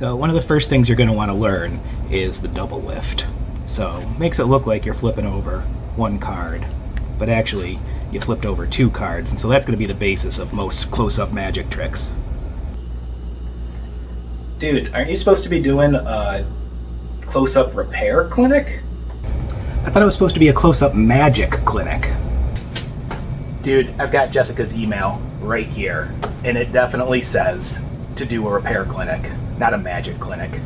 So one of the first things you're going to want to learn is the double lift. So makes it look like you're flipping over one card, but actually you flipped over two cards, and so that's going to be the basis of most close-up magic tricks. Dude, aren't you supposed to be doing a close-up repair clinic? I thought it was supposed to be a close-up magic clinic. Dude, I've got Jessica's email right here, and it definitely says to do a repair clinic, not a magic clinic.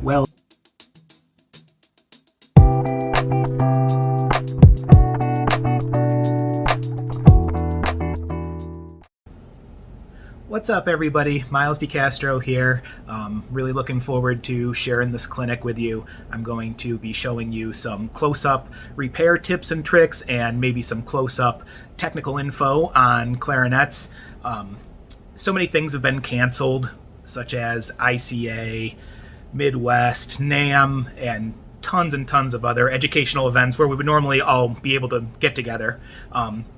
Well, what's up, everybody? Miles DeCastro here. Really looking forward to sharing this clinic with you. I'm going to be showing you some close-up repair tips and tricks and maybe some close-up technical info on clarinets. So many things have been canceled, such as ICA, Midwest, NAMM, and tons of other educational events where we would normally all be able to get together.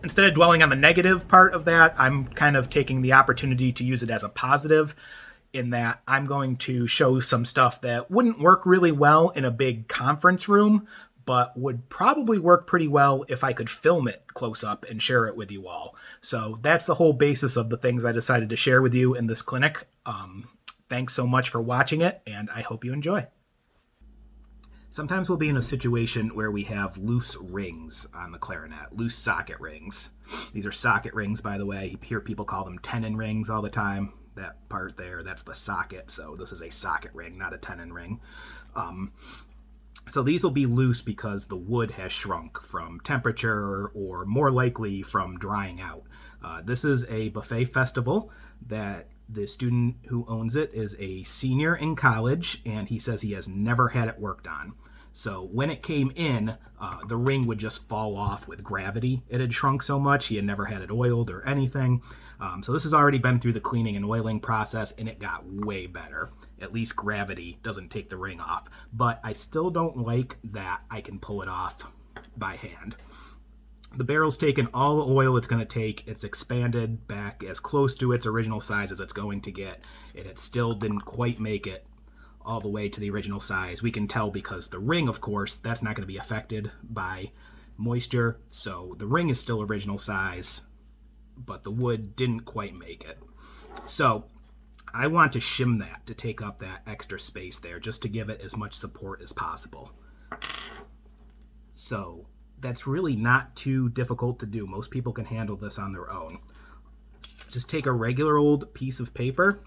Instead of dwelling on the negative part of that, I'm kind of taking the opportunity to use it as a positive, in that I'm going to show some stuff that wouldn't work really well in a big conference room, but would probably work pretty well if I could film it close up and share it with you all. So that's the whole basis of the things I decided to share with you in this clinic. Thanks so much for watching it, and I hope you enjoy. Sometimes we'll be in a situation where we have loose rings on the clarinet, loose socket rings. These are socket rings, by the way. You hear people call them tenon rings all the time. That part there, that's the socket. So this is a socket ring, not a tenon ring. So these will be loose because the wood has shrunk from temperature or more likely from drying out. This is a buffet festival that the student who owns it is a senior in college, and he says he has never had it worked on. So when it came in, the ring would just fall off with gravity. It had shrunk so much, he had never had it oiled or anything. So this has already been through the cleaning and oiling process, and it got way better. At least gravity doesn't take the ring off. But I still don't like that I can pull it off by hand. The barrel's taken all the oil it's going to take. It's expanded back as close to its original size as it's going to get, and it still didn't quite make it all the way to the original size. We can tell because the ring, of course, that's not going to be affected by moisture, so the ring is still original size, but the wood didn't quite make it. So I want to shim that to take up that extra space there, just to give it as much support as possible. So that's really not too difficult to do. Most people can handle this on their own. Just take a regular old piece of paper,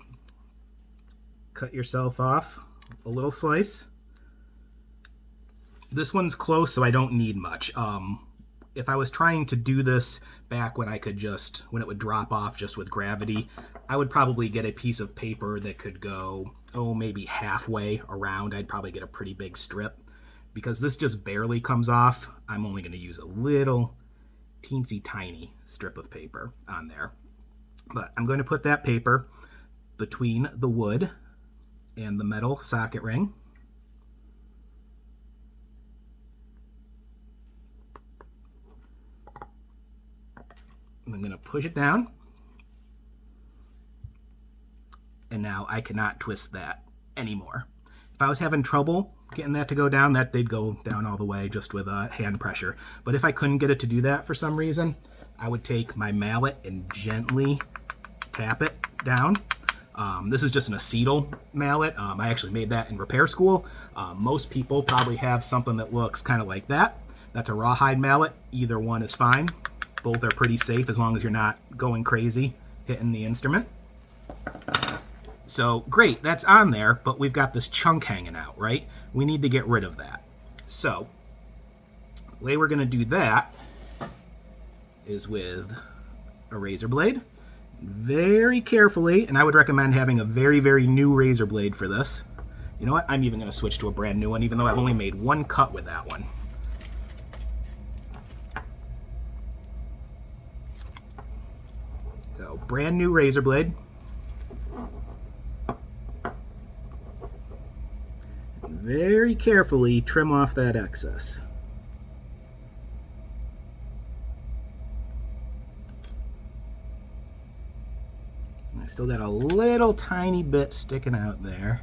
cut yourself off a little slice. This one's close, so I don't need much. If I was trying to do this back when I could just, when it would drop off just with gravity, I would probably get a piece of paper that could go, maybe halfway around. I'd probably get a pretty big strip. Because this just barely comes off, I'm only going to use a little teensy tiny strip of paper on there. But I'm going to put that paper between the wood and the metal socket ring. I'm going to push it down. And now I cannot twist that anymore. If I was having trouble getting that to go down, that did go down all the way just with hand pressure. But if I couldn't get it to do that for some reason, I would take my mallet and gently tap it down. This is just an acetal mallet. I actually made that in repair school. Most people probably have something that looks kind of like that. That's a rawhide mallet. Either one is fine. Both are pretty safe as long as you're not going crazy hitting the instrument. So great, that's on there, but we've got this chunk hanging out, right? We need to get rid of that. So the way we're going to do that is with a razor blade. Very carefully, and I would recommend having a very new razor blade for this. You know what? I'm even going to switch to a brand new one, even though I've only made one cut with that one. So brand new razor blade. Very carefully trim off that excess. I still got a little tiny bit sticking out there.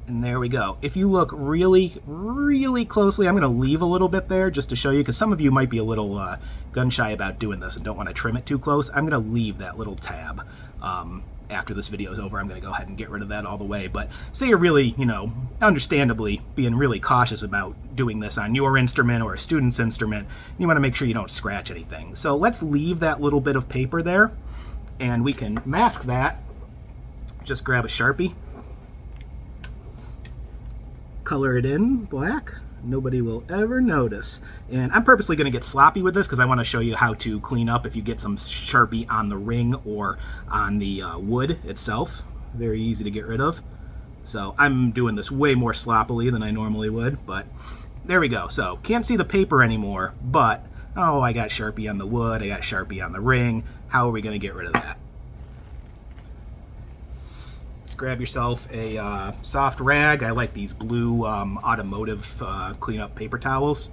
And there we go. If you look really, really closely, I'm going to leave a little bit there just to show you, because some of you might be a little gun shy about doing this and don't want to trim it too close. I'm going to leave that little tab. After this video is over, I'm going to go ahead and get rid of that all the way. But say you're really, understandably being really cautious about doing this on your instrument or a student's instrument, you want to make sure you don't scratch anything. So let's leave that little bit of paper there, and we can mask that. Just grab a Sharpie. Color it in black. Nobody will ever notice. And I'm purposely going to get sloppy with this because I want to show you how to clean up if you get some Sharpie on the ring or on the wood itself. Very easy to get rid of. So I'm doing this way more sloppily than I normally would, but there we go. So can't see the paper anymore, but oh, I got Sharpie on the wood, I got Sharpie on the ring. How are we going to get rid of that? Grab yourself a soft rag. I like these blue automotive cleanup paper towels.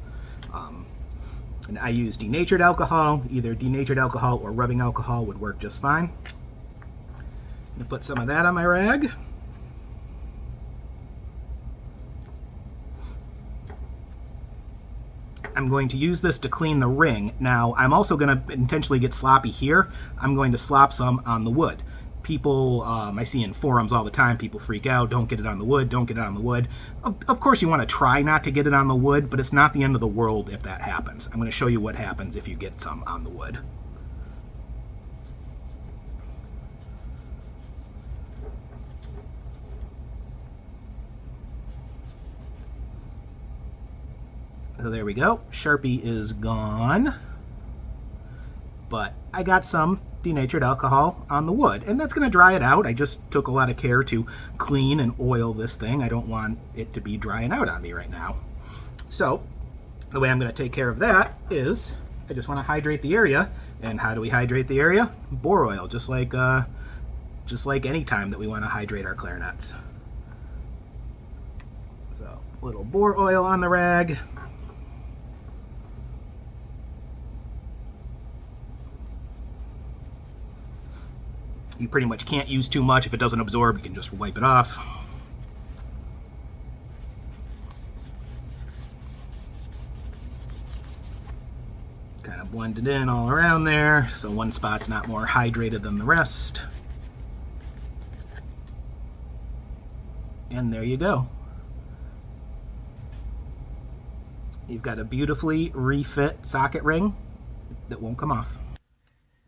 And I use denatured alcohol. Either denatured alcohol or rubbing alcohol would work just fine. I'm going to put some of that on my rag. I'm going to use this to clean the ring. Now, I'm also going to intentionally get sloppy here. I'm going to slop some on the wood. People, I see in forums all the time, people freak out, don't get it on the wood, don't get it on the wood. Of course you want to try not to get it on the wood, but it's not the end of the world if that happens. I'm going to show you what happens if you get some on the wood. So there we go. Sharpie is gone. But I got some denatured alcohol on the wood, and that's going to dry it out. I just took a lot of care to clean and oil this thing. I don't want it to be drying out on me right now. So the way I'm going to take care of that is I just want to hydrate the area. And how do we hydrate the area? Bore oil, just like any time that we want to hydrate our clarinets. So a little bore oil on the rag. You pretty much can't use too much. If it doesn't absorb, you can just wipe it off. Kind of blend it in all around there, so one spot's not more hydrated than the rest. And there you go. You've got a beautifully refit socket ring that won't come off.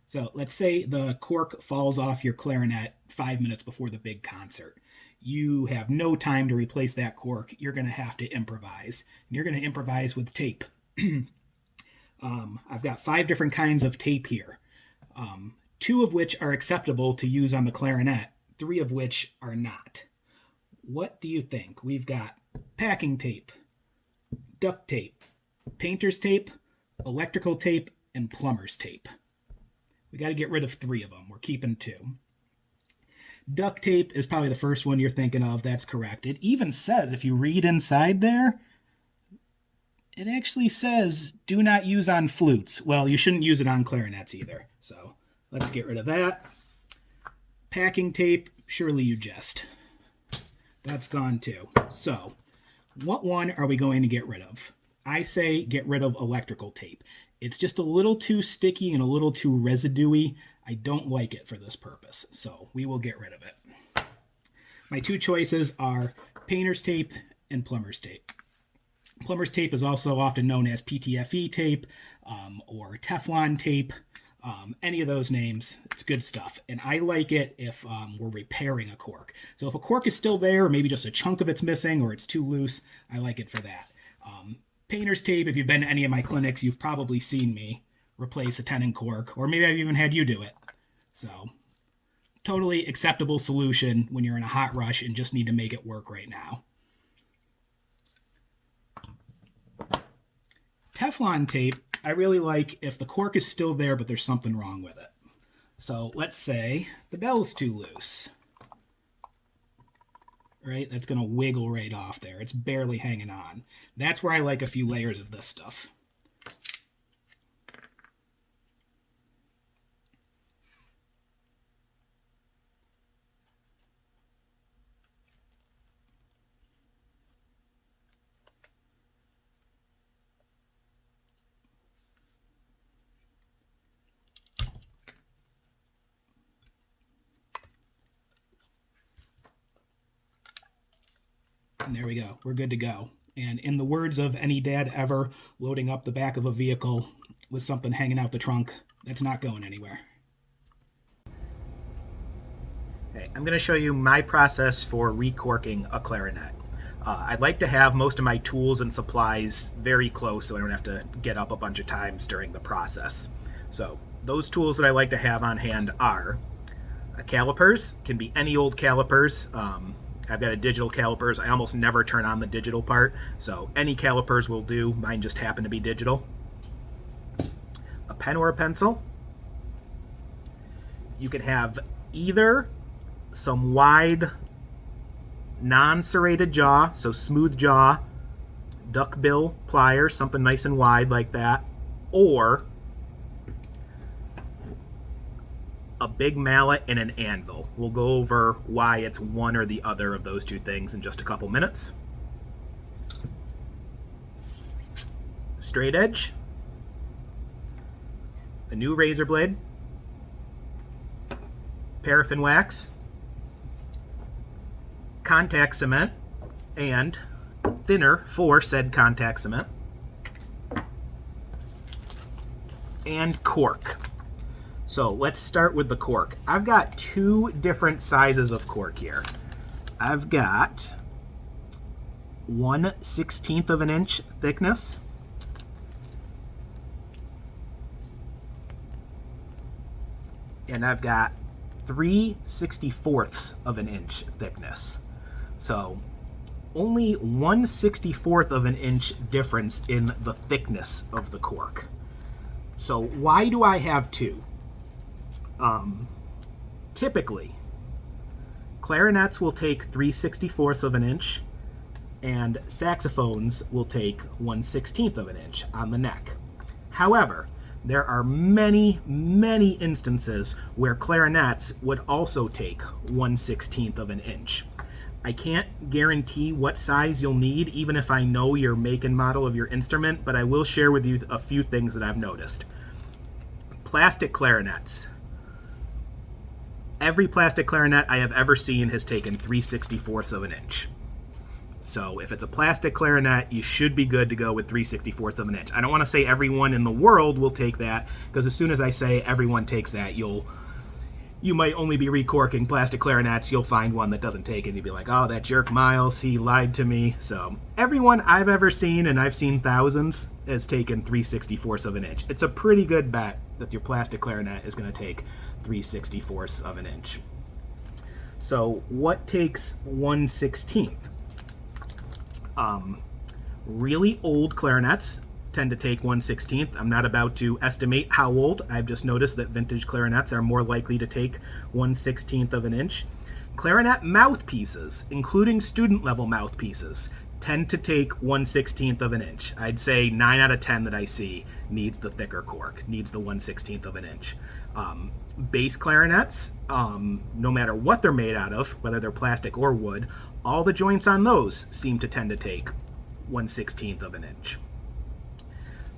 So let's say the cork falls off your clarinet 5 minutes before the big concert. You have no time to replace that cork. You're going to have to improvise. And you're going to improvise with tape. I've got 5 different kinds of tape here. 2 of which are acceptable to use on the clarinet, 3 of which are not. What do you think? We've got packing tape, duct tape, painter's tape, electrical tape, and plumber's tape. We got to get rid of 3 of them. We're keeping 2. Duct tape is probably the first one you're thinking of. That's correct. It even says, if you read inside there, it actually says, do not use on flutes. Well, you shouldn't use it on clarinets either. So let's get rid of that. Packing tape, surely you jest. That's gone too. So what one are we going to get rid of? I say get rid of electrical tape. It's just a little too sticky and a little too residuey. I don't like it for this purpose, so we will get rid of it. My 2 choices are painter's tape and plumber's tape. Plumber's tape is also often known as PTFE tape or Teflon tape. Any of those names, it's good stuff. And I like it if we're repairing a cork. So if a cork is still there, or maybe just a chunk of it's missing, or it's too loose, I like it for that. Painter's tape, if you've been to any of my clinics, you've probably seen me replace a tenon cork, or maybe I've even had you do it. So, totally acceptable solution when you're in a hot rush and just need to make it work right now. Teflon tape I really like if the cork is still there, but there's something wrong with it. So let's say the bell's too loose. Right? That's going to wiggle right off there. It's barely hanging on. That's where I like a few layers of this stuff. And there we go. We're good to go. And in the words of any dad ever, loading up the back of a vehicle with something hanging out the trunk, that's not going anywhere. Okay, I'm going to show you my process for re-corking a clarinet. I'd like to have most of my tools and supplies very close so I don't have to get up a bunch of times during the process. So those tools that I like to have on hand are calipers. Can be any old calipers. I've got a digital calipers. I almost never turn on the digital part, so any calipers will do. Mine just happen to be digital. A pen or a pencil. You can have either some wide, non-serrated jaw, so smooth jaw, duckbill pliers, something nice and wide like that, or a big mallet and an anvil. We'll go over why it's one or the other of those two things in just a couple minutes. Straight edge, a new razor blade, paraffin wax, contact cement, and thinner for said contact cement, and cork. So let's start with the cork. I've got two different sizes of cork here. I've got 1/16 of an inch thickness, and I've got 3/64 of an inch thickness. So only 1/64 of an inch difference in the thickness of the cork. So why do I have two? Typically, clarinets will take 3/64 of an inch, and saxophones will take 1/16 of an inch on the neck. However, there are many, many instances where clarinets would also take 1/16 of an inch. I can't guarantee what size you'll need, even if I know your make and model of your instrument, but I will share with you a few things that I've noticed. Plastic clarinets. Every plastic clarinet I have ever seen has taken 3/64 of an inch. So if it's a plastic clarinet, you should be good to go with 3/64 of an inch. I don't want to say everyone in the world will take that, because as soon as I say everyone takes that, you might only be re-corking plastic clarinets. You'll find one that doesn't take it, and you'll be like, oh, that jerk Miles, he lied to me. So everyone I've ever seen, and I've seen thousands, has taken 3/64 of an inch. It's a pretty good bet that your plastic clarinet is going to take 3/64 of an inch. So what takes 1/16? Really old clarinets tend to take 1/16. I'm not about to estimate how old. I've just noticed that vintage clarinets are more likely to take 1/16 of an inch. Clarinet mouthpieces, including student level mouthpieces, tend to take 1/16 of an inch. I'd say 9 out of 10 that I see needs the thicker cork, needs the 1/16 of an inch. Bass clarinets, no matter what they're made out of, whether they're plastic or wood, all the joints on those seem to tend to take 1/16 of an inch.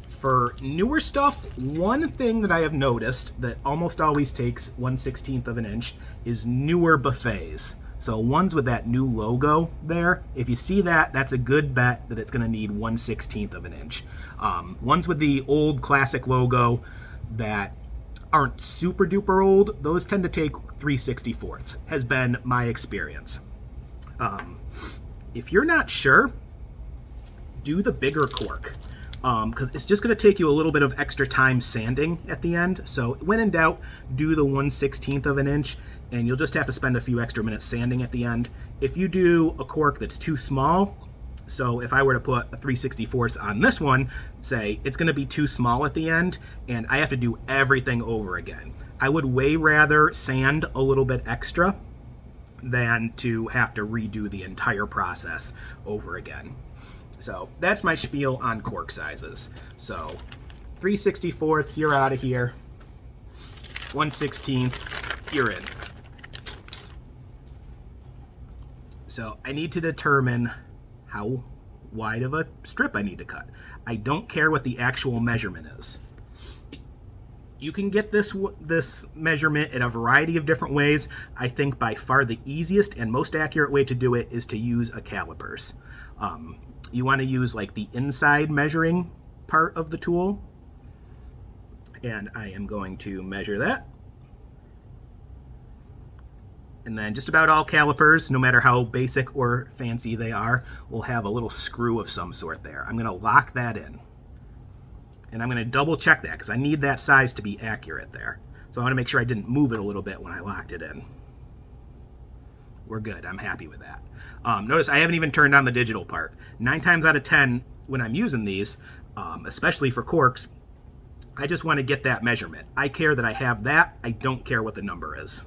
For newer stuff, one thing that I have noticed that almost always takes 1/16 of an inch is newer buffets. So ones with that new logo there, if you see that, that's a good bet that it's going to need 1/16 of an inch. Ones with the old classic logo that aren't super duper old, those tend to take 3/64, has been my experience. If you're not sure, do the bigger cork, because it's just going to take you a little bit of extra time sanding at the end. So when in doubt, do the 1/16 of an inch, and you'll just have to spend a few extra minutes sanding at the end. If you do a cork that's too small, So if I were to put a 3/64 on this one, say it's going to be too small at the end and I have to do everything over again. I would way rather sand a little bit extra than to have to redo the entire process over again. So that's my spiel on cork sizes. So 3/64, you're out of here. 1/16, you're in. So I need to determine how wide of a strip I need to cut. I don't care what the actual measurement is. You can get this measurement in a variety of different ways. I think by far the easiest and most accurate way to do it is to use a calipers. You want to use like the inside measuring part of the tool, and I am going to measure that. And then just about all calipers, no matter how basic or fancy they are, will have a little screw of some sort there. I'm going to lock that in. And I'm going to double check that because I need that size to be accurate there. So I want to make sure I didn't move it a little bit when I locked it in. We're good. I'm happy with that. Notice I haven't even turned on the digital part. 9 times out of 10 when I'm using these, especially for corks, I just want to get that measurement. I care that I have that. I don't care what the number is.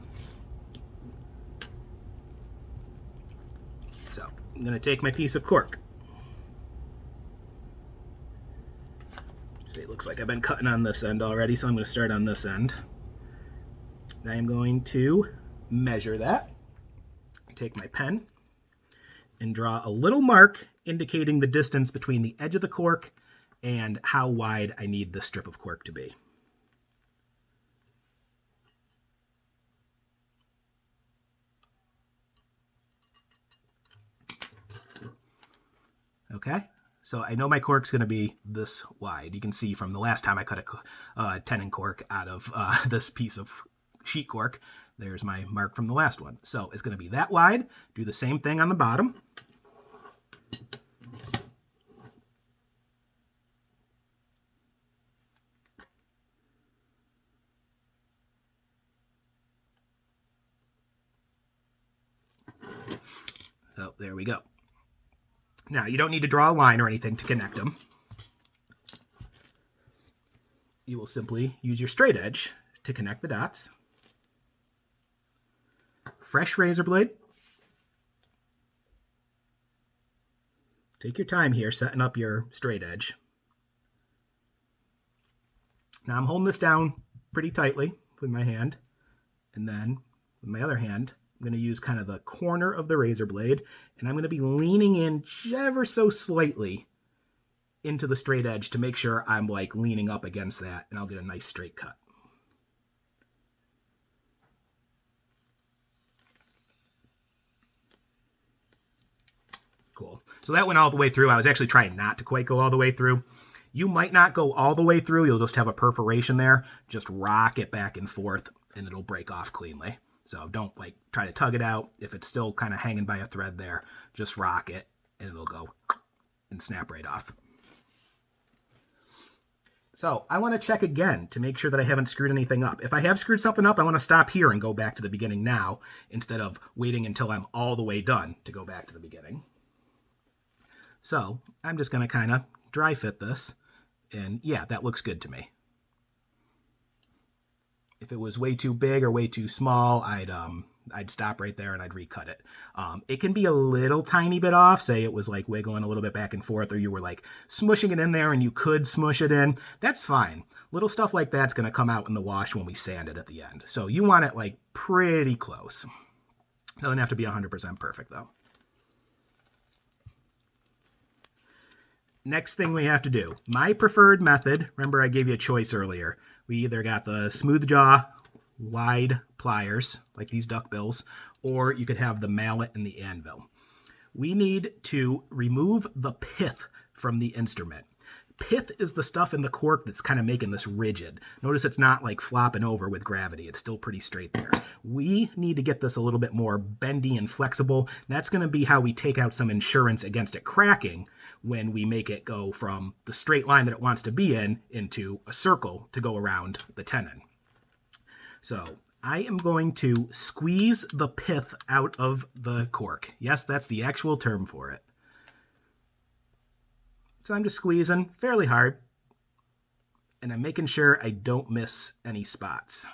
So I'm going to take my piece of cork. It looks like I've been cutting on this end already, so I'm going to start on this end. I am going to measure that. Take my pen and draw a little mark indicating the distance between the edge of the cork and how wide I need the strip of cork to be. Okay, so I know my cork's going to be this wide. You can see from the last time I cut a tenon cork out of this piece of sheet cork. There's my mark from the last one. So it's going to be that wide. Do the same thing on the bottom. So there we go. Now, you don't need to draw a line or anything to connect them. You will simply use your straight edge to connect the dots. Fresh razor blade. Take your time here setting up your straight edge. Now I'm holding this down pretty tightly with my hand, and then with my other hand I'm going to use kind of the corner of the razor blade, and I'm going to be leaning in ever so slightly into the straight edge to make sure I'm like leaning up against that, and I'll get a nice straight cut. Cool. So that went all the way through. I was actually trying not to quite go all the way through. You might not go all the way through. You'll just have a perforation there. Just rock it back and forth, and it'll break off cleanly. So don't like try to tug it out. If it's still kind of hanging by a thread there, just rock it and it'll go and snap right off. So I want to check again to make sure that I haven't screwed anything up. If I have screwed something up, I want to stop here and go back to the beginning now instead of waiting until I'm all the way done to go back to the beginning. So I'm just going to kind of dry fit this, and yeah, that looks good to me. If it was way too big or way too small, I'd stop right there and I'd recut it. It can be a little tiny bit off. Say it was like wiggling a little bit back and forth, or you were like smushing it in there and you could smush it in. That's fine. Little stuff like that's going to come out in the wash when we sand it at the end. So you want it like pretty close. Doesn't have to be 100% perfect though. Next thing we have to do, my preferred method, remember I gave you a choice earlier. We either got the smooth jaw wide pliers, like these duckbills, or you could have the mallet and the anvil. We need to remove the pith from the instrument. Pith is the stuff in the cork that's kind of making this rigid. Notice it's not like flopping over with gravity. It's still pretty straight there. We need to get this a little bit more bendy and flexible. That's going to be how we take out some insurance against it cracking when we make it go from the straight line that it wants to be in into a circle to go around the tenon. So I am going to squeeze the pith out of the cork. Yes, that's the actual term for it. So I'm just squeezing fairly hard, and I'm making sure I don't miss any spots.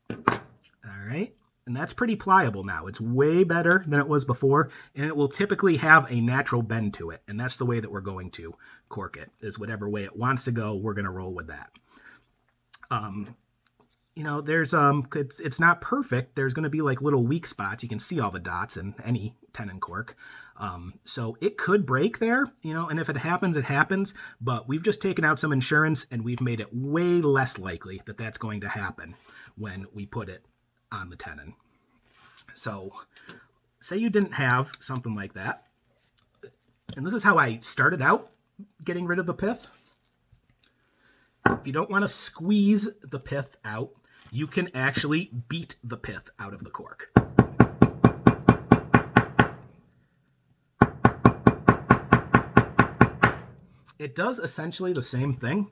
All right, and that's pretty pliable now. It's way better than it was before, and it will typically have a natural bend to it, and that's the way that we're going to cork it, is whatever way it wants to go, we're going to roll with that. You know, there's it's not perfect. There's going to be like little weak spots. You can see all the dots in any tenon cork. So it could break there, you know, and if it happens, it happens. But we've just taken out some insurance, and we've made it way less likely that that's going to happen when we put it on the tenon. So say you didn't have something like that. And this is how I started out getting rid of the pith. If you don't want to squeeze the pith out, you can actually beat the pith out of the cork. It does essentially the same thing.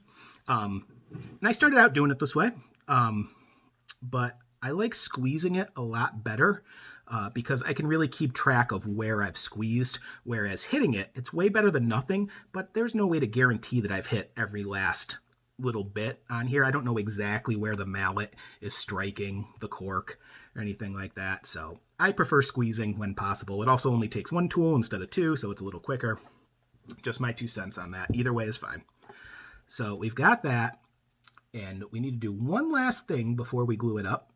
And I started out doing it this way, but I like squeezing it a lot better because I can really keep track of where I've squeezed, whereas hitting it, it's way better than nothing, but there's no way to guarantee that I've hit every last little bit on here. I don't know exactly where the mallet is striking the cork or anything like that, so I prefer squeezing when possible. It also only takes one tool instead of two, so it's a little quicker. Just my 2 cents on that. Either way is fine. So we've got that, and we need to do one last thing before we glue it up.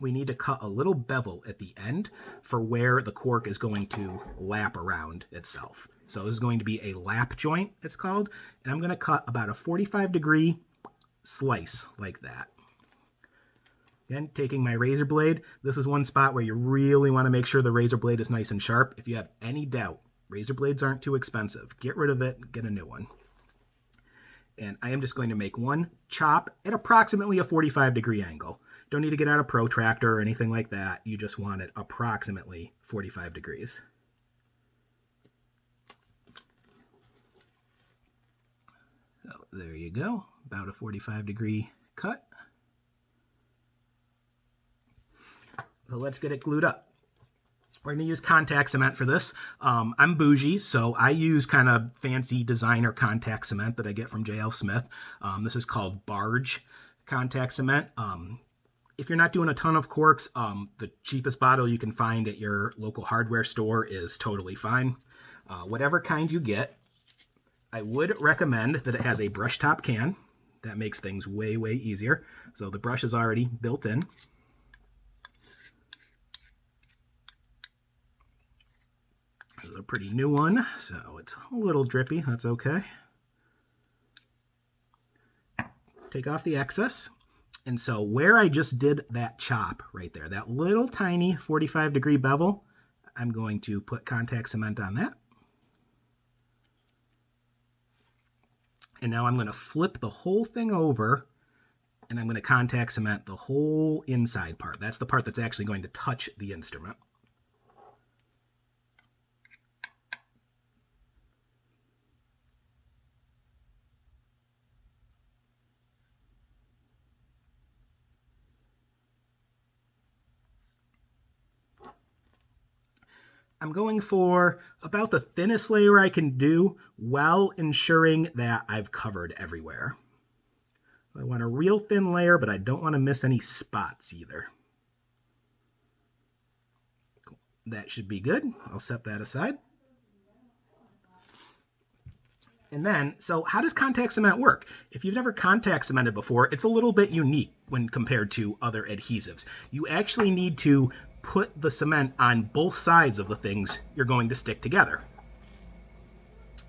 We need to cut a little bevel at the end for where the cork is going to lap around itself. So this is going to be a lap joint, it's called, and I'm going to cut about a 45-degree slice like that. Again, taking my razor blade, this is one spot where you really want to make sure the razor blade is nice and sharp. If you have any doubt, razor blades aren't too expensive. Get rid of it, get a new one. And I am just going to make one chop at approximately a 45-degree angle. Don't need to get out a protractor or anything like that. You just want it approximately 45 degrees. So there you go, about a 45-degree cut. So let's get it glued up. We're going to use contact cement for this. I'm bougie, so I use kind of fancy designer contact cement that I get from J.L. Smith. This is called Barge contact cement. If you're not doing a ton of corks, the cheapest bottle you can find at your local hardware store is totally fine. Whatever kind you get, I would recommend that it has a brush top can. That makes things way, way easier. So the brush is already built in. This is a pretty new one, so it's a little drippy. That's okay. Take off the excess. And so where I just did that chop right there, that little tiny 45-degree bevel, I'm going to put contact cement on that. And now I'm going to flip the whole thing over, and I'm going to contact cement the whole inside part. That's the part that's actually going to touch the instrument. I'm going for about the thinnest layer I can do while ensuring that I've covered everywhere. I want a real thin layer, but I don't want to miss any spots either. Cool. That should be good. I'll set that aside. And then, so how does contact cement work? If you've never contact cemented before, it's a little bit unique when compared to other adhesives. You actually need to put the cement on both sides of the things you're going to stick together.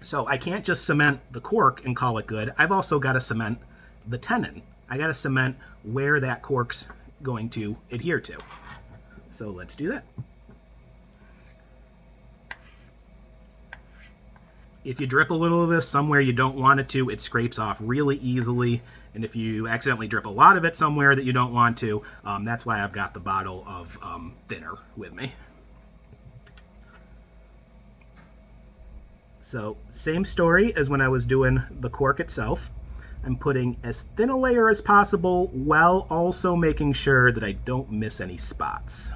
So I can't just cement the cork and call it good. I've also got to cement the tenon. I got to cement where that cork's going to adhere to. So let's do that. If you drip a little of this somewhere you don't want it to, it scrapes off really easily. And if you accidentally drip a lot of it somewhere that you don't want to, that's why I've got the bottle of thinner with me. So same story as when I was doing the cork itself. I'm putting as thin a layer as possible while also making sure that I don't miss any spots.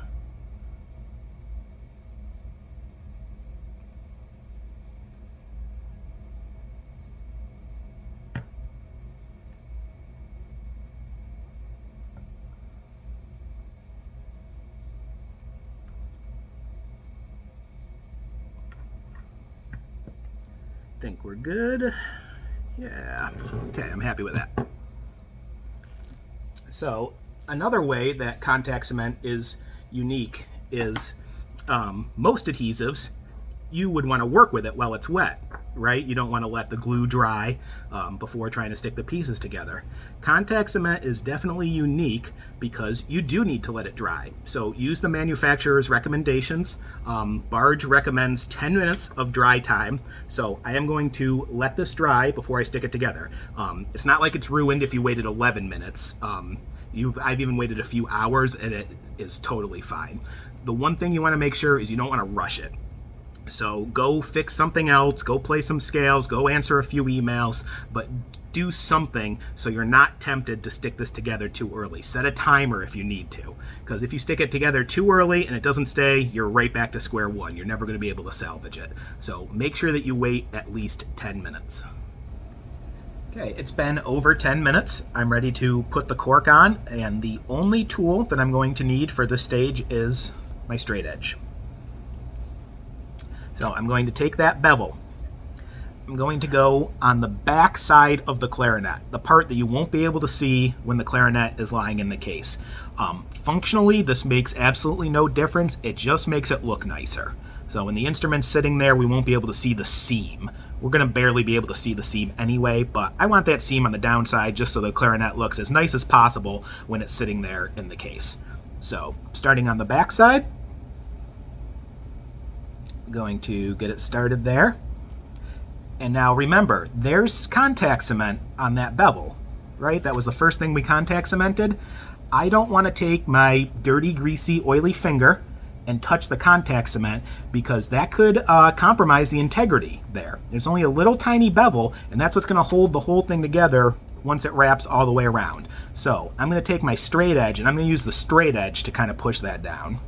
think we're good. Yeah, okay, I'm happy with that. So another way that contact cement is unique is most adhesives, you would want to work with it while it's wet, right? You don't want to let the glue dry before trying to stick the pieces together. Contact cement is definitely unique because you do need to let it dry. So use the manufacturer's recommendations. Barge recommends 10 minutes of dry time. So I am going to let this dry before I stick it together. It's not like it's ruined if you waited 11 minutes. I've even waited a few hours and it is totally fine. The one thing you want to make sure is you don't want to rush it. So go fix something else, go play some scales, go answer a few emails, but do something so you're not tempted to stick this together too early. Set a timer if you need to, because if you stick it together too early and it doesn't stay, you're right back to square one. You're never going to be able to salvage it. So make sure that you wait at least 10 minutes. Okay, it's been over 10 minutes. I'm ready to put the cork on, and the only tool that I'm going to need for this stage is my straight edge. So I'm going to take that bevel. I'm going to go on the back side of the clarinet, the part that you won't be able to see when the clarinet is lying in the case. Functionally, this makes absolutely no difference. It just makes it look nicer. So when the instrument's sitting there, we won't be able to see the seam. We're going to barely be able to see the seam anyway, but I want that seam on the downside just so the clarinet looks as nice as possible when it's sitting there in the case. So starting on the back side, going to get it started there. And now remember, there's contact cement on that bevel, right? That was the first thing we contact cemented. I don't want to take my dirty, greasy, oily finger and touch the contact cement because that could compromise the integrity there. There's only a little tiny bevel, and that's what's going to hold the whole thing together once it wraps all the way around. So I'm going to take my straight edge, and I'm going to use the straight edge to kind of push that down.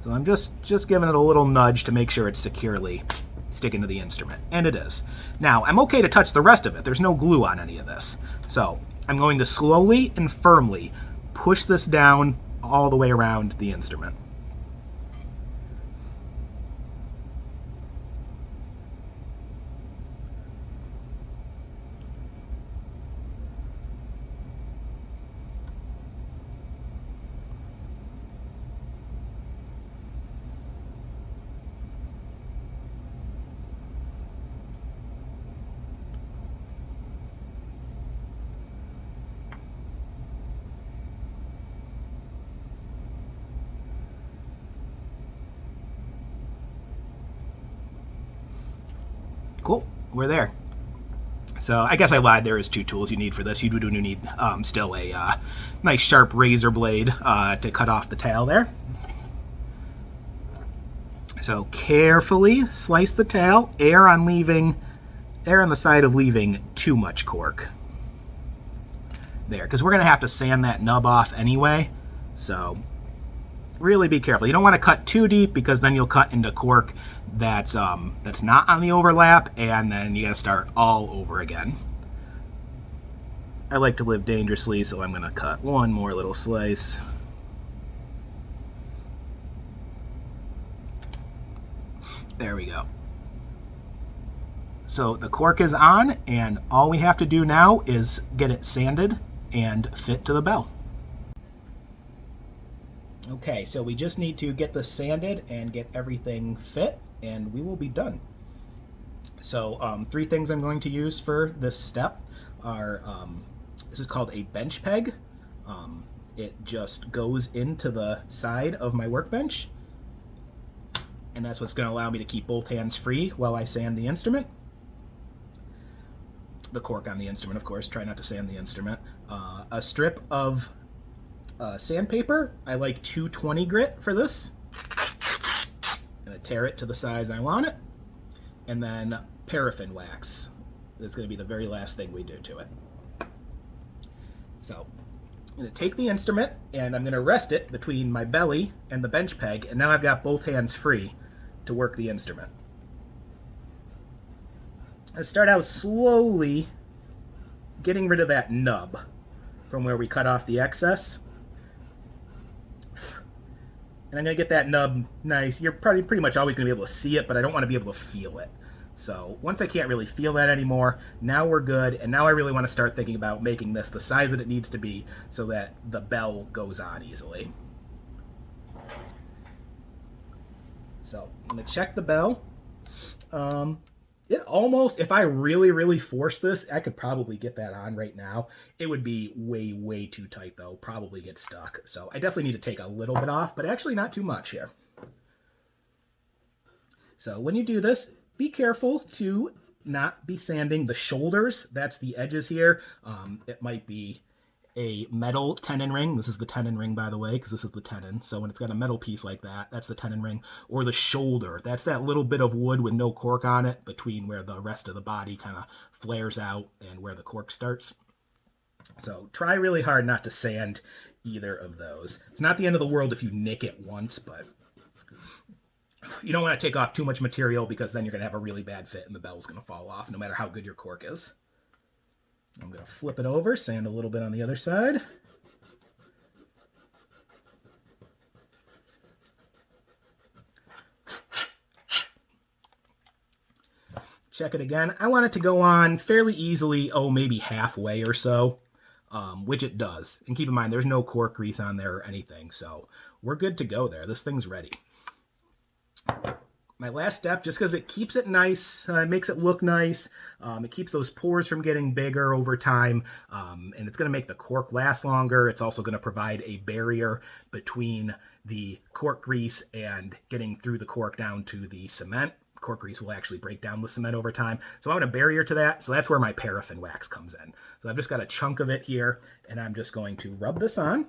So I'm just giving it a little nudge to make sure it's securely sticking to the instrument, and it is. Now, I'm okay to touch the rest of it. There's no glue on any of this. So I'm going to slowly and firmly push this down all the way around the instrument. Cool, we're there. So I guess I lied, there is two tools you need for this. You do need still a nice sharp razor blade to cut off the tail there. So carefully slice the tail, err on the side of leaving too much cork. There, because we're gonna have to sand that nub off anyway, so really be careful. You don't want to cut too deep because then you'll cut into cork that's not on the overlap, and then you gotta start all over again. I like to live dangerously, so I'm gonna cut one more little slice. There we go. So the cork is on, and all we have to do now is get it sanded and fit to the bell. Okay, so we just need to get this sanded and get everything fit, and we will be done. So 3 things I'm going to use for this step are, this is called a bench peg. It just goes into the side of my workbench, and that's what's going to allow me to keep both hands free while I sand the instrument. The cork on the instrument, of course, try not to sand the instrument. A strip of sandpaper. I like 220 grit for this. I'm going to tear it to the size I want it. And then paraffin wax. That's going to be the very last thing we do to it. So I'm going to take the instrument and I'm going to rest it between my belly and the bench peg, and now I've got both hands free to work the instrument. I start out slowly getting rid of that nub from where we cut off the excess. And I'm going to get that nub nice. You're probably pretty much always going to be able to see it, but I don't want to be able to feel it. So once I can't really feel that anymore, now we're good. And now I really want to start thinking about making this the size that it needs to be so that the bell goes on easily. So I'm going to check the bell. It almost, if I really, really force this, I could probably get that on right now. It would be way, way too tight though, probably get stuck. So I definitely need to take a little bit off, but actually not too much here. So when you do this, be careful to not be sanding the shoulders. That's the edges here. It might be a metal tenon ring. This is the tenon ring, by the way, because this is the tenon. So when it's got a metal piece like that, that's the tenon ring. Or the shoulder. That's that little bit of wood with no cork on it between where the rest of the body kind of flares out and where the cork starts. So try really hard not to sand either of those. It's not the end of the world if you nick it once, but you don't want to take off too much material because then you're going to have a really bad fit and the bell's going to fall off no matter how good your cork is. I'm going to flip it over, sand a little bit on the other side. Check it again. I want it to go on fairly easily, maybe halfway or so, which it does. And keep in mind, there's no cork grease on there or anything, so we're good to go there. This thing's ready. My last step, just because it keeps it nice, makes it look nice, it keeps those pores from getting bigger over time, and it's going to make the cork last longer. It's also going to provide a barrier between the cork grease and getting through the cork down to the cement. Cork grease will actually break down the cement over time. So I want a barrier to that, so that's where my paraffin wax comes in. So I've just got a chunk of it here, and I'm just going to rub this on.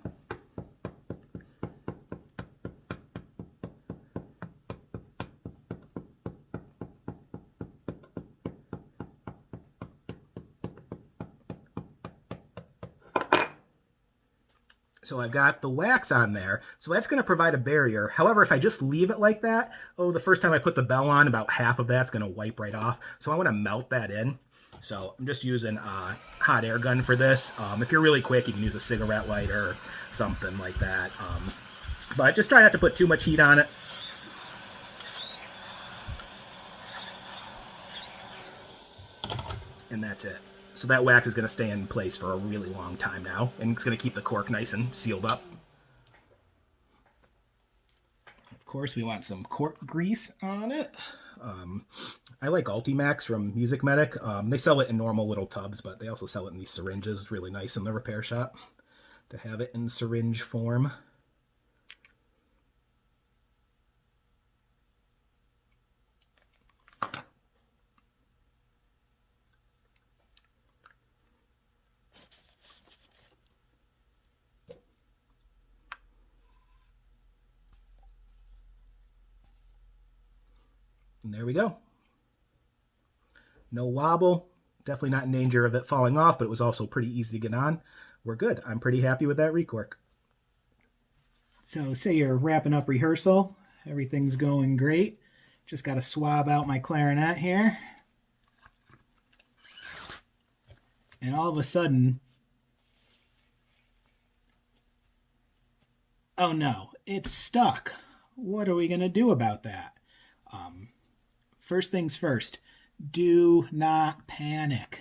So I've got the wax on there, so that's going to provide a barrier. However, if I just leave it like that, the first time I put the bell on, about half of that's going to wipe right off. So I want to melt that in. So I'm just using a hot air gun for this. If you're really quick, you can use a cigarette lighter or something like that. But just try not to put too much heat on it. And that's it. So that wax is going to stay in place for a really long time now, and it's going to keep the cork nice and sealed up. Of course, we want some cork grease on it. I like Ultimax from Music Medic. They sell it in normal little tubs, but they also sell it in these syringes. It's really nice in the repair shop to have it in syringe form. And there we go. No wobble. Definitely not in danger of it falling off, but it was also pretty easy to get on. We're good. I'm pretty happy with that recork. So say you're wrapping up rehearsal. Everything's going great. Just got to swab out my clarinet here. And all of a sudden, oh no, it's stuck. What are we going to do about that? First things first, do not panic.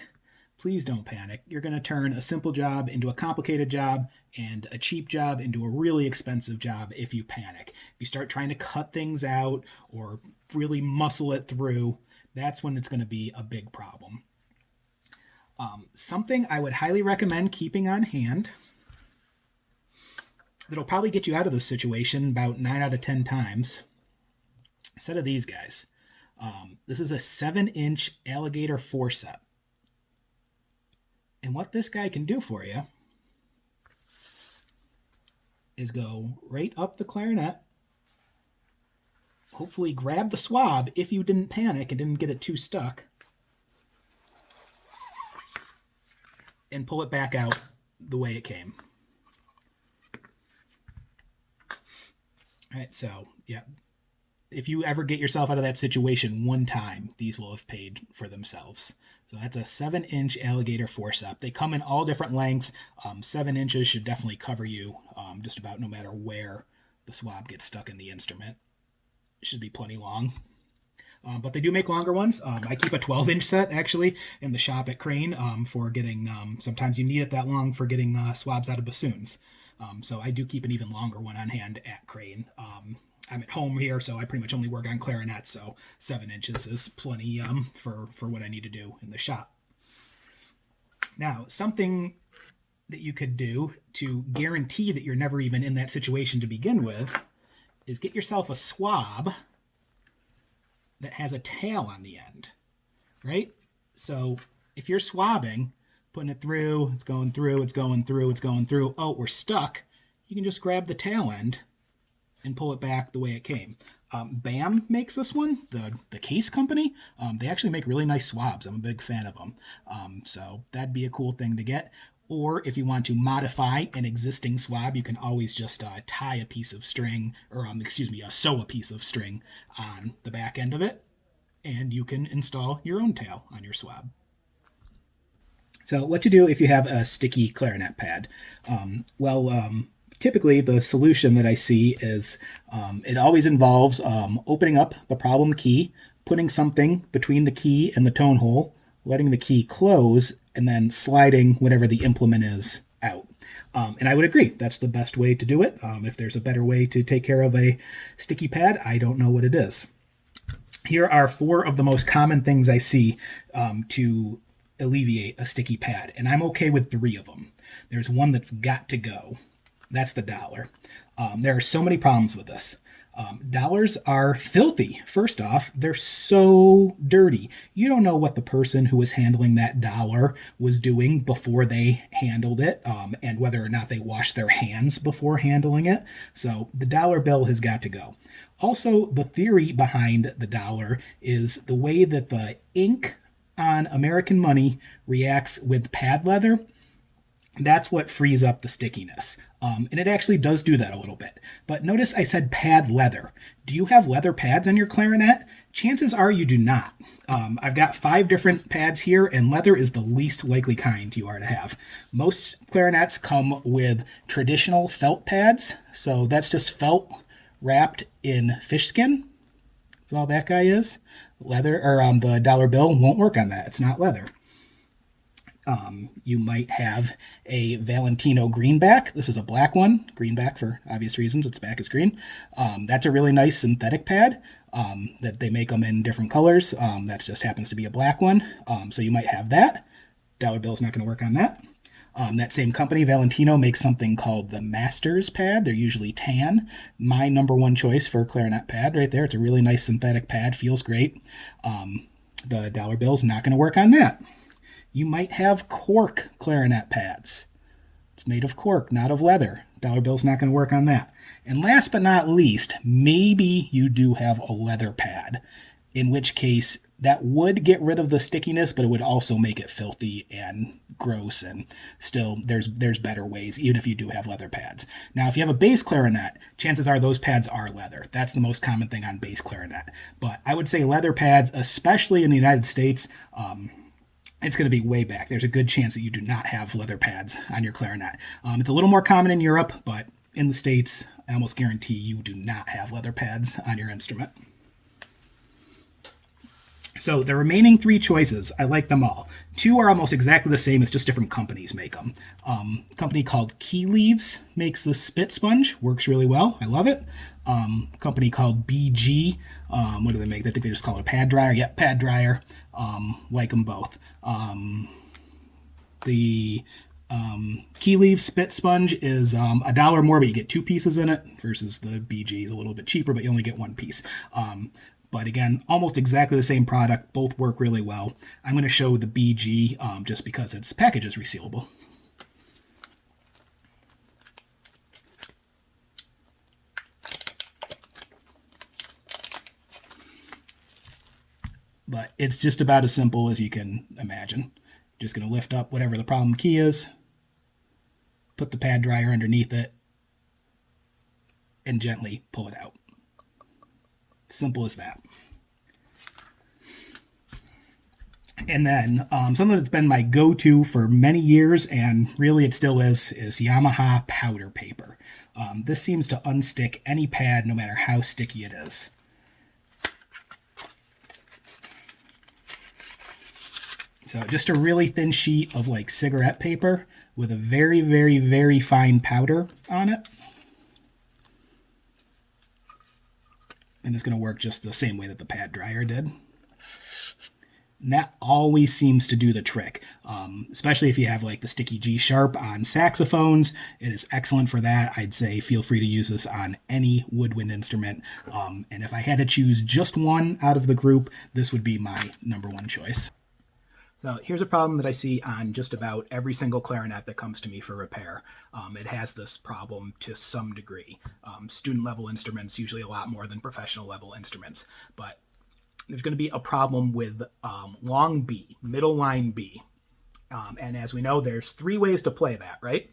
Please don't panic. You're going to turn a simple job into a complicated job and a cheap job into a really expensive job if you panic. If you start trying to cut things out or really muscle it through, that's when it's going to be a big problem. Something I would highly recommend keeping on hand that'll probably get you out of this situation about 9 out of 10 times. A set of these guys. This is a 7-inch alligator forceps. And what this guy can do for you is go right up the clarinet, hopefully grab the swab if you didn't panic and didn't get it too stuck, and pull it back out the way it came. All right, so yeah, if you ever get yourself out of that situation one time, these will have paid for themselves. So that's a 7-inch alligator forceps. They come in all different lengths. 7 inches should definitely cover you just about no matter where the swab gets stuck in the instrument. It should be plenty long. But they do make longer ones. I keep a 12-inch set, actually, in the shop at Crane for getting, sometimes you need it that long for getting swabs out of bassoons. So I do keep an even longer one on hand at Crane. I'm at home here, so I pretty much only work on clarinets, so 7 inches is plenty for what I need to do in the shop. Now, something that you could do to guarantee that you're never even in that situation to begin with is get yourself a swab that has a tail on the end, right? So if you're swabbing, putting it through, it's going through, it's going through, it's going through, oh, we're stuck, you can just grab the tail end and pull it back the way it came. BAM makes this one, the Case company. They actually make really nice swabs. I'm a big fan of them. So that'd be a cool thing to get. Or if you want to modify an existing swab, you can always just tie a piece of string, or sew a piece of string on the back end of it, and you can install your own tail on your swab. So what to do if you have a sticky clarinet pad? Typically the solution that I see is it always involves opening up the problem key, putting something between the key and the tone hole, letting the key close, and then sliding whatever the implement is out. And I would agree, that's the best way to do it. If there's a better way to take care of a sticky pad, I don't know what it is. Here are 4 of the most common things I see to alleviate a sticky pad, and I'm okay with 3 of them. There's one that's got to go. That's the dollar. There are so many problems with this. Dollars are filthy. First off, they're so dirty. You don't know what the person who was handling that dollar was doing before they handled it, and whether or not they washed their hands before handling it. So the dollar bill has got to go. Also, the theory behind the dollar is the way that the ink on American money reacts with pad leather. That's what frees up the stickiness. And it actually does do that a little bit. But notice I said pad leather. Do you have leather pads on your clarinet? Chances are you do not. I've got 5 different pads here, and leather is the least likely kind you are to have. Most clarinets come with traditional felt pads. So that's just felt wrapped in fish skin. That's all that guy is. Leather, or the dollar bill won't work on that. It's not leather. You might have a Valentino greenback. This is a black one, greenback for obvious reasons. Its back is green. That's a really nice synthetic pad that they make them in different colors. That just happens to be a black one. So you might have that. Dollar bill is not going to work on that. That same company, Valentino, makes something called the Masters pad. They're usually tan. My number 1 choice for clarinet pad right there. It's a really nice synthetic pad. Feels great. The dollar bill is not going to work on that. You might have cork clarinet pads. It's made of cork, not of leather. Dollar bill's not going to work on that. And last but not least, maybe you do have a leather pad, in which case that would get rid of the stickiness, but it would also make it filthy and gross, and still there's better ways, even if you do have leather pads. Now, if you have a bass clarinet, chances are those pads are leather. That's the most common thing on bass clarinet. But I would say leather pads, especially in the United States, it's going to be way back. There's a good chance that you do not have leather pads on your clarinet. It's a little more common in Europe, but in the States, I almost guarantee you do not have leather pads on your instrument. So the remaining 3 choices, I like them all. 2 are almost exactly the same, it's just different companies make them. A company called Key Leaves makes the spit sponge, works really well, I love it. A company called BG, what do they make? I think they just call it a pad dryer. Yep, pad dryer. Like them both. The Key Leaf spit sponge is $1 more, but you get 2 pieces in it, versus the BG is a little bit cheaper, but you only get 1 piece. But again, almost exactly the same product. Both work really well. I'm going to show the BG just because its package is resealable. But it's just about as simple as you can imagine. Just going to lift up whatever the problem key is, put the pad dryer underneath it, and gently pull it out. Simple as that. And then something that's been my go-to for many years, and really it still is Yamaha powder paper. This seems to unstick any pad no matter how sticky it is. So just a really thin sheet of like cigarette paper with a very, very, very fine powder on it. And it's going to work just the same way that the pad dryer did. And that always seems to do the trick, especially if you have like the sticky G sharp on saxophones. It is excellent for that. I'd say feel free to use this on any woodwind instrument. And if I had to choose just one out of the group, this would be my number one choice. So here's a problem that I see on just about every single clarinet that comes to me for repair. It has this problem to some degree. Student level instruments, usually a lot more than professional level instruments, but there's going to be a problem with long B, middle line B. And as we know, there's three ways to play that, right?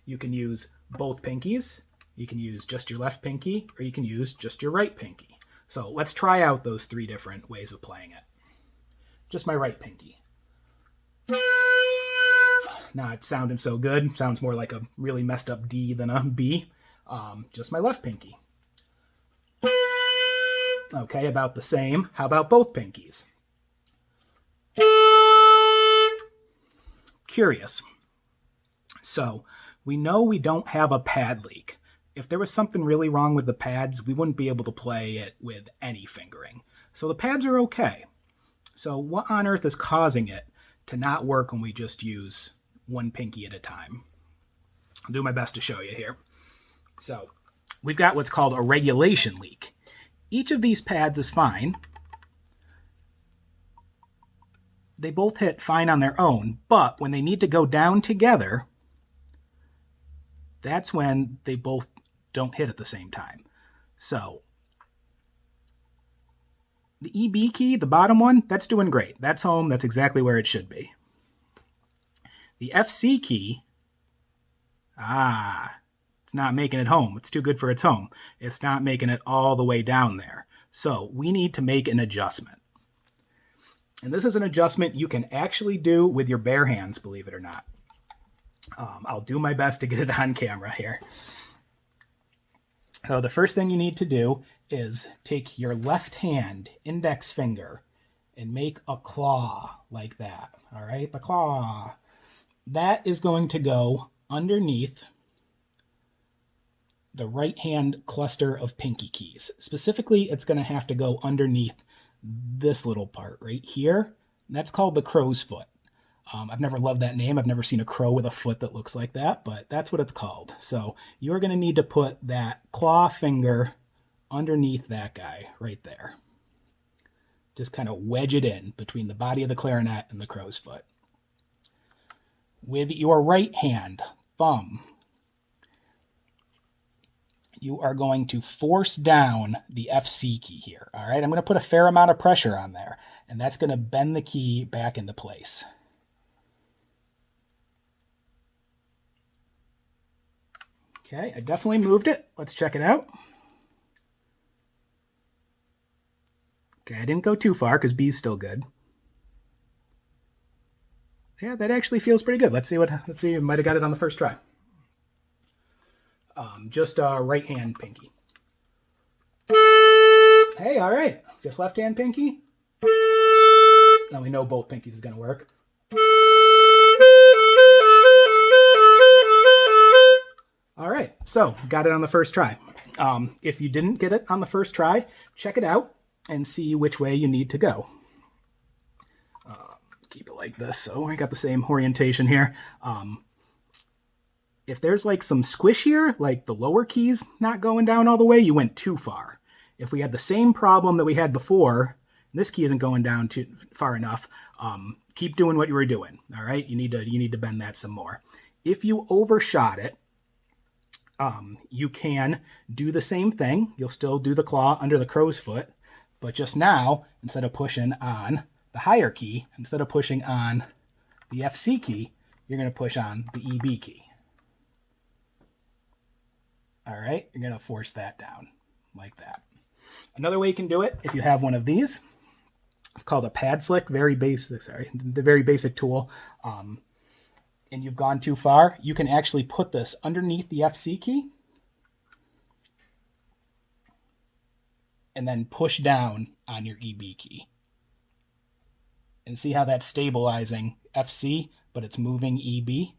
You can use both pinkies, you can use just your left pinky, or you can use just your right pinky. So let's try out those three different ways of playing it. Just my right pinky. Not sounding so good. Sounds more like a really messed up D than a B. Just my left pinky. Okay, about the same. How about both pinkies? Curious. So, we know we don't have a pad leak. If there was something really wrong with the pads, we wouldn't be able to play it with any fingering. So the pads are okay. So what on earth is causing it to not work when we just use one pinky at a time? I'll do my best to show you here. So we've got what's called a regulation leak. Each of these pads is fine. They both hit fine on their own, but when they need to go down together, that's when they both don't hit at the same time. So the EB key, the bottom one, that's doing great. That's home. That's exactly where it should be. The FC key, it's not making it home. It's too good for its home. It's not making it all the way down there. So we need to make an adjustment. And this is an adjustment you can actually do with your bare hands, believe it or not. I'll do my best to get it on camera here. So the first thing you need to do is take your left hand index finger and make a claw like that. All right, the claw. That is going to go underneath the right hand cluster of pinky keys. Specifically, it's going to have to go underneath this little part right here. That's called the crow's foot. I've never loved that name. I've never seen a crow with a foot that looks like that, but that's what it's called. So you're going to need to put that claw finger underneath that guy right there. Just kind of wedge it in between the body of the clarinet and the crow's foot. With your right hand, thumb, you are going to force down the FC key here. All right, I'm going to put a fair amount of pressure on there, and that's going to bend the key back into place. Okay, I definitely moved it. Let's check it out. Okay, I didn't go too far because B's still good. Yeah, that actually feels pretty good. Let's see, I might have got it on the first try. Just right hand pinky. Hey, all right. Just left hand pinky. Now we know both pinkies is going to work. All right, so got it on the first try. If you didn't get it on the first try, check it out and see which way you need to go. Keep it like this, so we got the same orientation here. If there's like some squish here, like the lower keys not going down all the way, you went too far. If we had the same problem that we had before, this key isn't going down too far enough, keep doing what you were doing, all right? You need to bend that some more. If you overshot it, you can do the same thing. You'll still do the claw under the crow's foot, but just now, instead of pushing on the higher key, instead of pushing on the FC key, you're going to push on the EB key. All right, you're going to force that down like that. Another way you can do it, if you have one of these, It's called a pad slick, very basic, the very basic tool. And you've gone too far, you can actually put this underneath the FC key and then push down on your EB key. And see how that's stabilizing FC, but it's moving EB?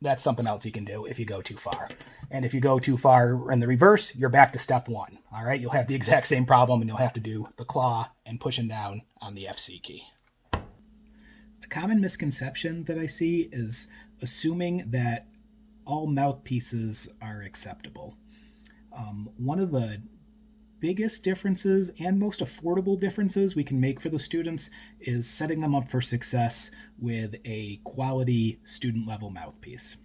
That's something else you can do if you go too far. And if you go too far in the reverse, you're back to step one. All right, you'll have the exact same problem, and you'll have to do the claw and pushing down on the FC key. A common misconception that I see is assuming that all mouthpieces are acceptable. One of the biggest differences and most affordable differences we can make for the students is setting them up for success with a quality student level mouthpiece.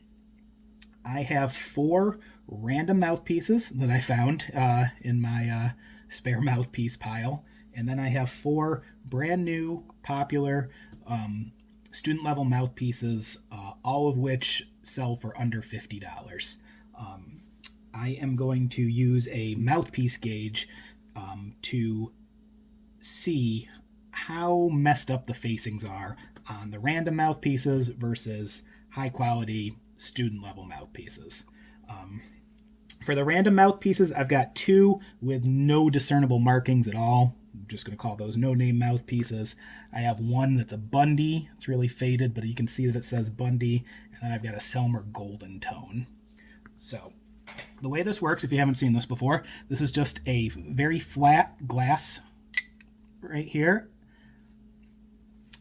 I have 4 random mouthpieces that I found in my spare mouthpiece pile, and then I have 4 brand new popular student level mouthpieces, all of which sell for under $50. I am going to use a mouthpiece gauge to see how messed up the facings are on the random mouthpieces versus high quality student level mouthpieces. For the random mouthpieces, I've got 2 with no discernible markings at all. I'm just going to call those no-name mouthpieces. I have one that's a Bundy. It's really faded, but you can see that it says Bundy. And then I've got a Selmer Golden Tone. So the way this works, if you haven't seen this before, this is just a very flat glass right here.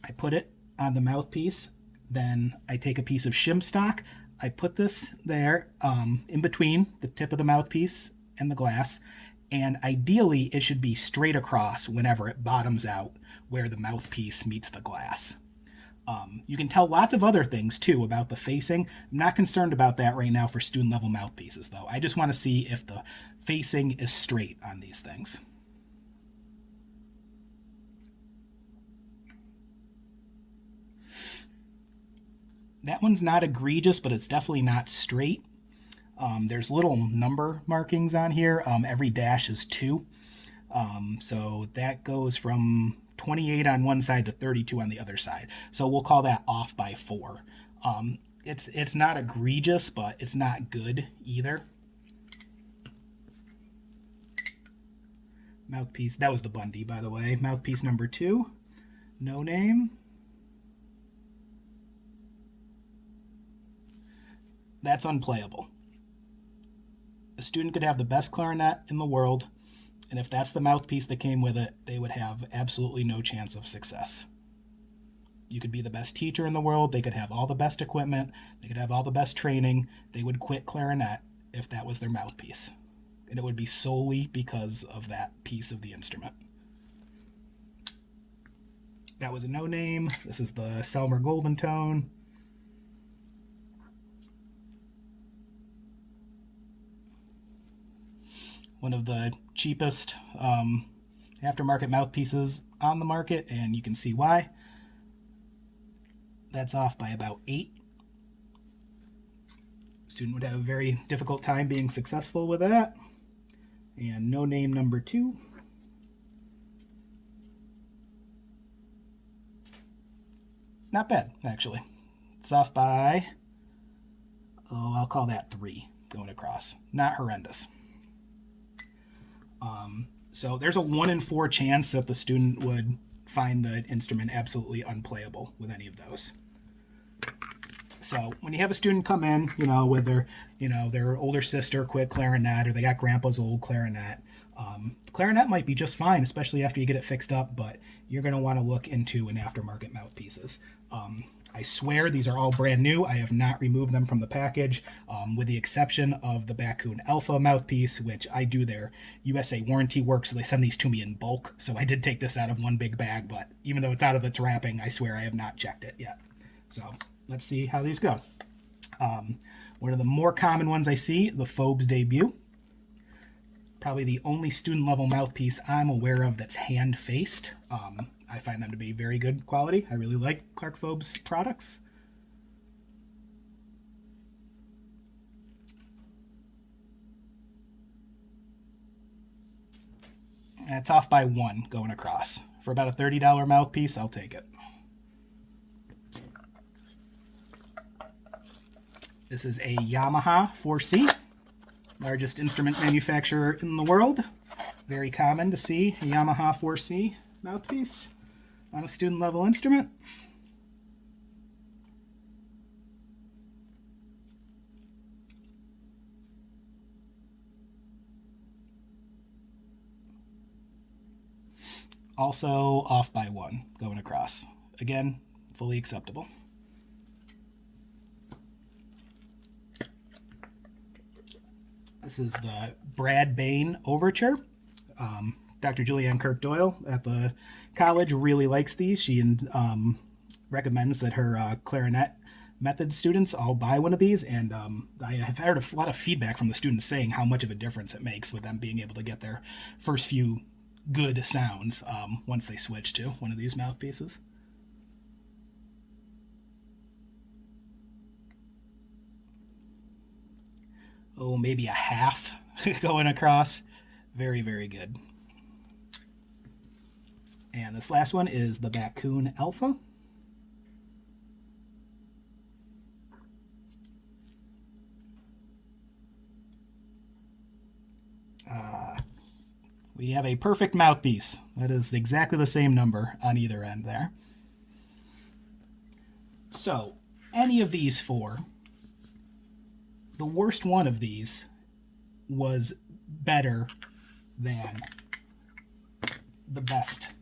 I put it on the mouthpiece. Then I take a piece of shim stock. I put this there in between the tip of the mouthpiece and the glass. And ideally, it should be straight across whenever it bottoms out where the mouthpiece meets the glass. You can tell lots of other things, too, about the facing. I'm not concerned about that right now for student-level mouthpieces, though. I just want to see if the facing is straight on these things. That one's not egregious, but it's definitely not straight. There's little number markings on here. Every dash is 2. So that goes from 28 on one side to 32 on the other side. So we'll call that off by 4. It's not egregious, but it's not good either. Mouthpiece, that was the Bundy, by the way. Mouthpiece number 2, no name. That's unplayable. A student could have the best clarinet in the world, and if that's the mouthpiece that came with it, they would have absolutely no chance of success. You could be the best teacher in the world, they could have all the best equipment, they could have all the best training, they would quit clarinet if that was their mouthpiece. And it would be solely because of that piece of the instrument. That was a no name. This is the Selmer Golden Tone. One of the cheapest aftermarket mouthpieces on the market, and you can see why. That's off by about 8. Student would have a very difficult time being successful with that. And no name number 2. Not bad, actually. It's off by, I'll call that 3 going across. Not horrendous. So there's a 1 in 4 chance that the student would find the instrument absolutely unplayable with any of those. So when you have a student come in, with their older sister quit clarinet, or they got grandpa's old clarinet, clarinet might be just fine, especially after you get it fixed up, but you're going to want to look into an aftermarket mouthpieces. I swear these are all brand new. I have not removed them from the package, with the exception of the Bakun Alpha mouthpiece, which I do their USA warranty work, so they send these to me in bulk. So I did take this out of one big bag, but even though it's out of its wrapping, I swear I have not checked it yet. So let's see how these go. One of the more common ones I see, the Phobes Debut. Probably the only student-level mouthpiece I'm aware of that's hand-faced. I find them to be very good quality. I really like Clark Phobes products. That's off by 1 going across. For about a $30 mouthpiece, I'll take it. This is a Yamaha 4C, largest instrument manufacturer in the world. Very common to see a Yamaha 4C mouthpiece on a student level instrument. Also off by 1 going across. Again, fully acceptable. This is the Brad Bain Overture. Dr. Julianne Kirk-Doyle at the college really likes these. She recommends that her clarinet method students all buy one of these, and I have heard a lot of feedback from the students saying how much of a difference it makes with them being able to get their first few good sounds once they switch to one of these mouthpieces. Oh, maybe a half going across. Very, very good. And this last one is the Bakun Alpha. We have a perfect mouthpiece. That is exactly the same number on either end there. So, any of these four, the worst one of these was better than the best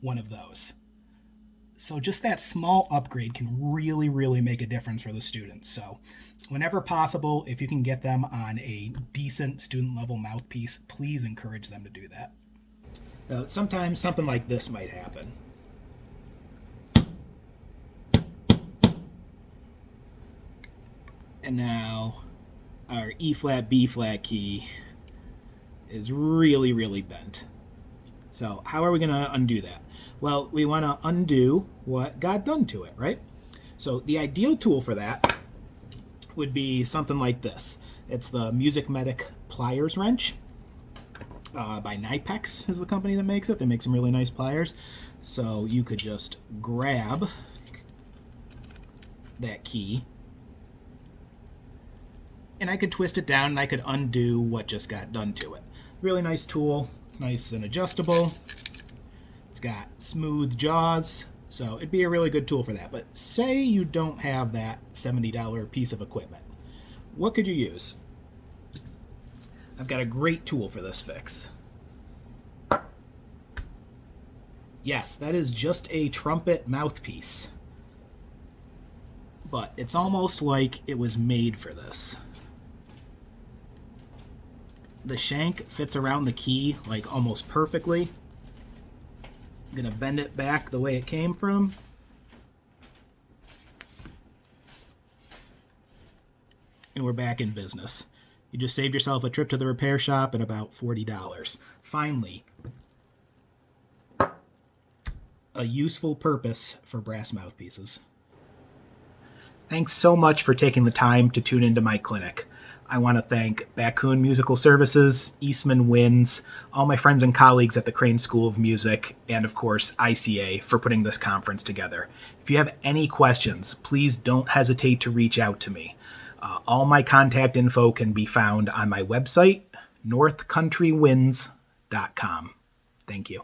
one of those. So just that small upgrade can really, really make a difference for the students. So whenever possible, if you can get them on a decent student level mouthpiece, please encourage them to do that. Sometimes something like this might happen. And now our E flat, B flat key is really, really bent. So how are we going to undo that? Well, we want to undo what got done to it, right? So the ideal tool for that would be something like this. It's the Music Medic pliers wrench by Nipex is the company that makes it. They make some really nice pliers. So you could just grab that key and I could twist it down and I could undo what just got done to it. Really nice tool. It's nice and adjustable. It's got smooth jaws, so it'd be a really good tool for that. But say you don't have that $70 piece of equipment. What could you use? I've got a great tool for this fix. Yes, that is just a trumpet mouthpiece. But it's almost like it was made for this. The shank fits around the key like almost perfectly. I'm going to bend it back the way it came from. And we're back in business. You just saved yourself a trip to the repair shop at about $40. Finally, a useful purpose for brass mouthpieces. Thanks so much for taking the time to tune into my clinic. I want to thank Bakun Musical Services, Eastman Winds, all my friends and colleagues at the Crane School of Music, and of course ICA for putting this conference together. If you have any questions, please don't hesitate to reach out to me. All my contact info can be found on my website, northcountrywinds.com. Thank you.